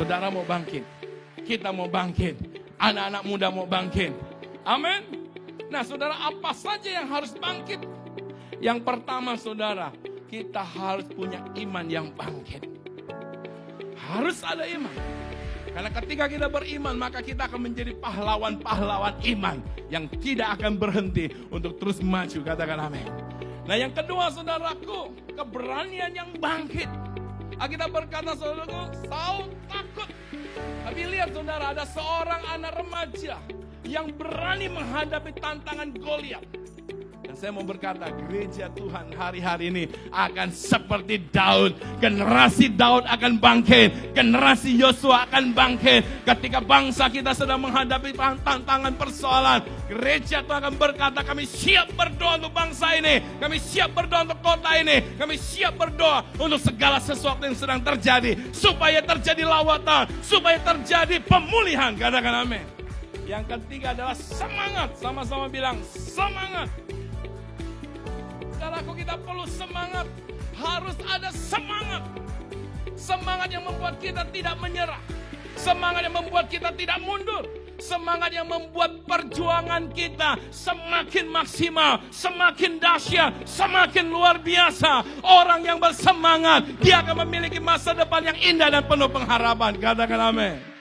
Saudara mau bangkit, kita mau bangkit, anak-anak muda mau bangkit. Amin. Nah saudara, apa saja yang harus bangkit? Yang pertama saudara, kita harus punya iman yang bangkit. Harus ada iman. Karena ketika kita beriman, maka kita akan menjadi pahlawan-pahlawan iman yang tidak akan berhenti untuk terus maju. Katakan amin. Nah yang kedua saudaraku, keberanian yang bangkit. Kita berkata saudaraku, Saul takut. Tapi lihat saudara, ada seorang anak remaja yang berani menghadapi tantangan Goliat. Dan saya mau berkata, gereja Tuhan hari-hari ini akan seperti Daud. Generasi Daud akan bangkit. Generasi Yosua akan bangkit. Ketika bangsa kita sedang menghadapi tantangan persoalan, gereja Tuhan akan berkata, kami siap berdoa untuk bangsa ini. Kami siap berdoa untuk kota ini. Kami siap berdoa untuk segala sesuatu yang sedang terjadi. Supaya terjadi lawatan. Supaya terjadi pemulihan. Katakan amin. Yang ketiga adalah semangat. Sama-sama bilang semangat. Saudaraku, kita perlu semangat. Harus ada semangat. Semangat yang membuat kita tidak menyerah. Semangat yang membuat kita tidak mundur. Semangat yang membuat perjuangan kita semakin maksimal, semakin dahsyat, semakin luar biasa. Orang yang bersemangat, dia akan memiliki masa depan yang indah dan penuh pengharapan. Katakan amin.